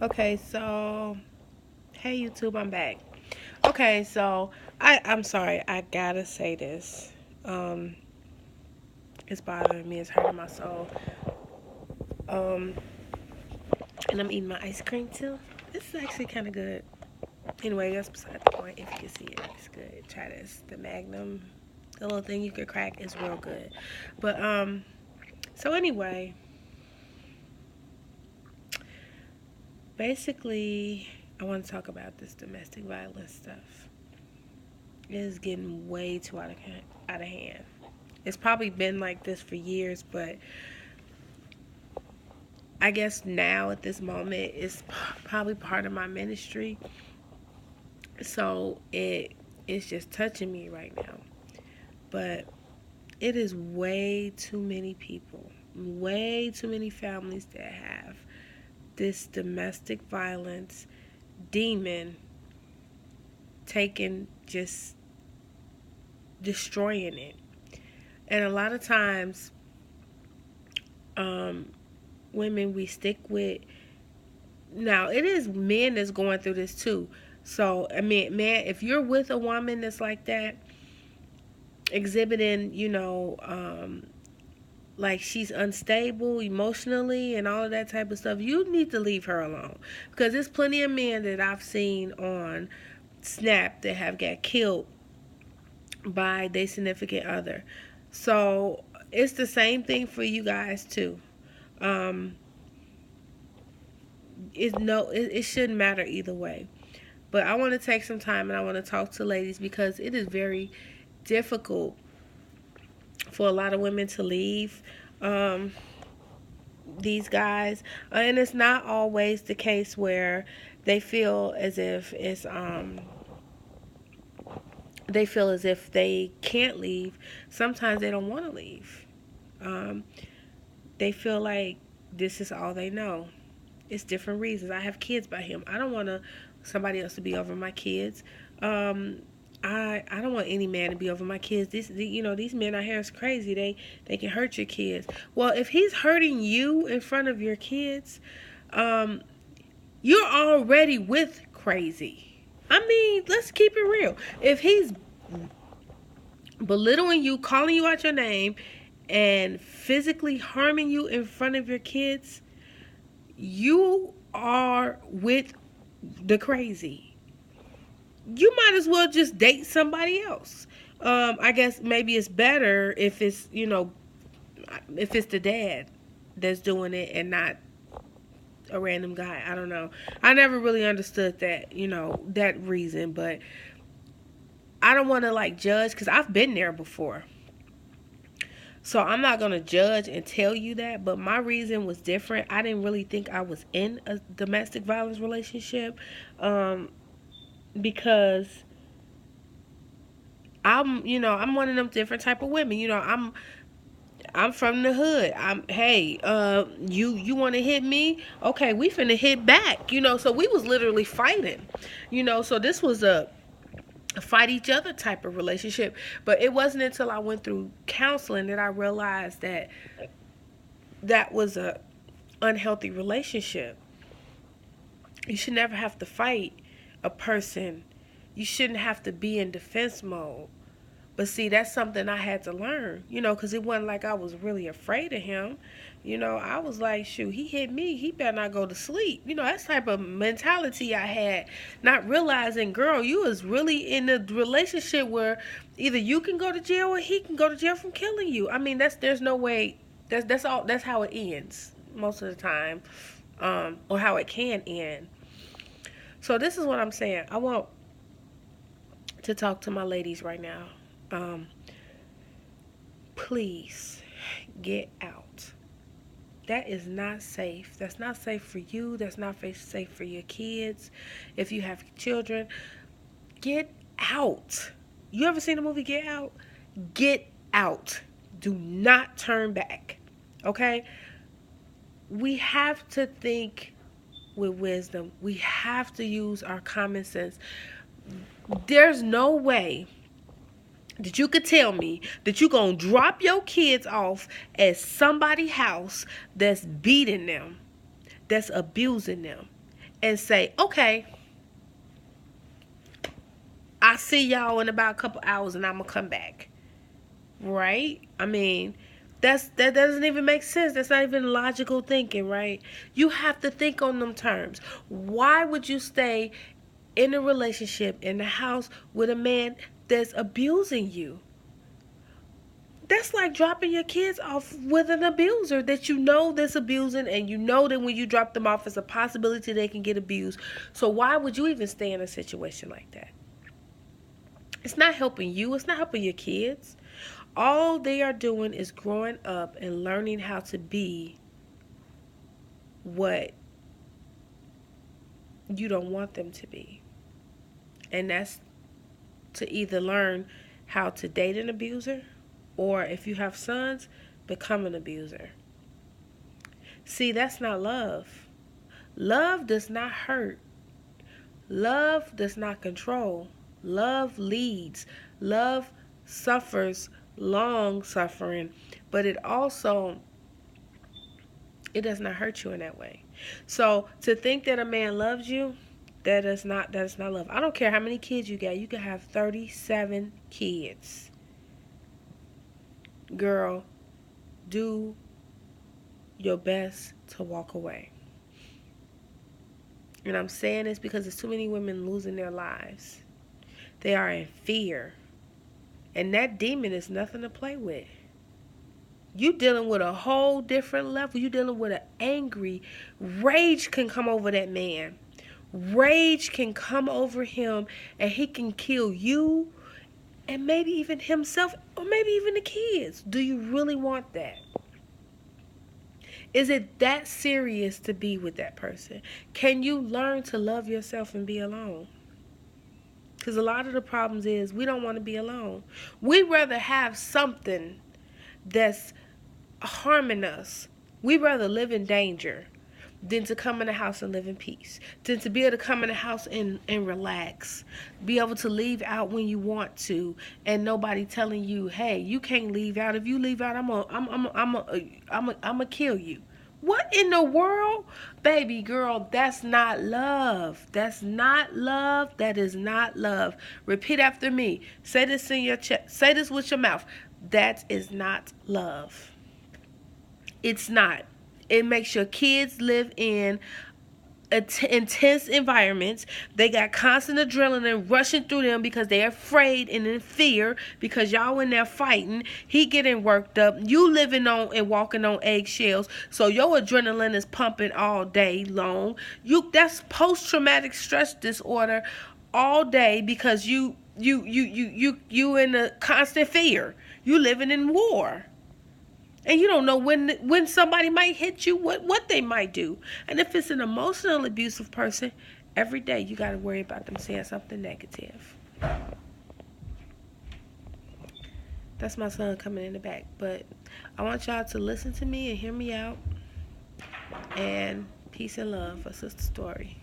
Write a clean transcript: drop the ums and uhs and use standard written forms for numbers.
Okay, so hey YouTube, I'm back. Okay, so I'm sorry, I gotta say this. Um, it's bothering me, it's hurting my soul. Um, and I'm eating my ice cream too. This is actually kind of good. Anyway, that's beside the point. If you can see it, it's good. Try this. The Magnum, the little thing you could crack is real good. But so anyway, basically, I want to talk about this domestic violence stuff. It is getting way too out of hand. It's probably been like this for years, but I guess now at this moment it's probably part of my ministry. So it's just touching me right now. But it is way too many people, way too many families that have this domestic violence demon taking, just destroying it. And a lot of times, um, women we stick with, now it is men that's going through this too. So I mean, man, if you're with a woman that's like that, exhibiting, like she's unstable emotionally and all of that type of stuff, you need to leave her alone. Because there's plenty of men that I've seen on Snap that have got killed by their significant other. So it's the same thing for you guys too. Um, it shouldn't matter either way. But I want to take some time and I want to talk to ladies because it is very difficult for a lot of women to leave um, these guys, and it's not always the case where they feel as if they feel as if they can't leave. Sometimes they don't want to leave. Um, they feel like this is all they know. It's different reasons. I have kids by him. I don't want somebody else to be over my kids. Um, I don't want any man to be over my kids. These men out here is crazy. They can hurt your kids. Well, if he's hurting you in front of your kids, um, you're already with crazy. I mean, let's keep it real. If he's belittling you, calling you out your name, and physically harming you in front of your kids, you are with the crazy. You might as well just date somebody else. I guess maybe it's better if if it's the dad that's doing it and not a random guy. I don't know. I never really understood that, that reason, but I don't want to like judge because I've been there before. So I'm not going to judge and tell you that, but my reason was different. I didn't really think I was in a domestic violence relationship because I'm one of them different type of women. I'm from the hood. You want to hit me? Okay, we finna hit back. So we was literally fighting. So this was a fight each other type of relationship. But it wasn't until I went through counseling that I realized that that was a unhealthy relationship. You should never have to fight a person. You shouldn't have to be in defense mode. But see, that's something I had to learn, because it wasn't like I was really afraid of him. I was like, shoot, he hit me. He better not go to sleep. That's the type of mentality I had, not realizing, girl, you was really in a relationship where either you can go to jail or he can go to jail from killing you. I mean, there's no way. That's how it ends most of the time, or how it can end. So this is what I'm saying. I want to talk to my ladies right now. Um, please get out. That is not safe. That's not safe for you. That's not safe for your kids. If you have children, get out. You ever seen the movie Get Out? Get out. Do not turn back. Okay? We have to think with wisdom. We have to use our common sense. There's no way that you could tell me that you gonna drop your kids off at somebody's house that's beating them, that's abusing them, and say, okay, I see y'all in about a couple hours and I'm going to come back. Right? I mean, that doesn't even make sense. That's not even logical thinking, right? You have to think on them terms. Why would you stay in a relationship in the house with a man that's abusing you? That's like dropping your kids off with an abuser that you know that's abusing, and you know that when you drop them off, it's a possibility they can get abused. So why would you even stay in a situation like that? It's not helping you. It's not helping your kids. All they are doing is growing up and learning how to be what you don't want them to be. And that's to either learn how to date an abuser, or if you have sons, become an abuser. See, that's not love. Love does not hurt. Love does not control. Love leads. Love suffers long suffering, but it does not hurt you in that way. So to think that a man loves you, that is not love. I don't care how many kids you got. You can have 37 kids. Girl, do your best to walk away. And I'm saying this because there's too many women losing their lives. They are in fear. And that demon is nothing to play with. You dealing with a whole different level. You dealing with an angry rage can come over that man. Rage can come over him, and he can kill you and maybe even himself, or maybe even the kids. Do you really want that? Is it that serious to be with that person? Can you learn to love yourself and be alone? Because a lot of the problems is we don't want to be alone. We'd rather have something that's harming us. We'd rather live in danger than to come in the house and live in peace. Than to be able to come in the house and relax. Be able to leave out when you want to, and nobody telling you, hey, you can't leave out. If you leave out, I'm gonna kill you. What in the world? Baby girl, that's not love. That's not love. That is not love. Repeat after me. Say this in your chest. Say this with your mouth. That is not love. It's not. It makes your kids live in intense environments. They got constant adrenaline rushing through them because they're afraid and in fear because y'all in there fighting. He getting worked up. You living on and walking on eggshells. So your adrenaline is pumping all day long. That's post-traumatic stress disorder all day because you in a constant fear. You living in war. And you don't know when somebody might hit you, what they might do. And if it's an emotional abusive person, every day you got to worry about them saying something negative. That's my son coming in the back. But I want y'all to listen to me and hear me out. And peace and love for Sister Story.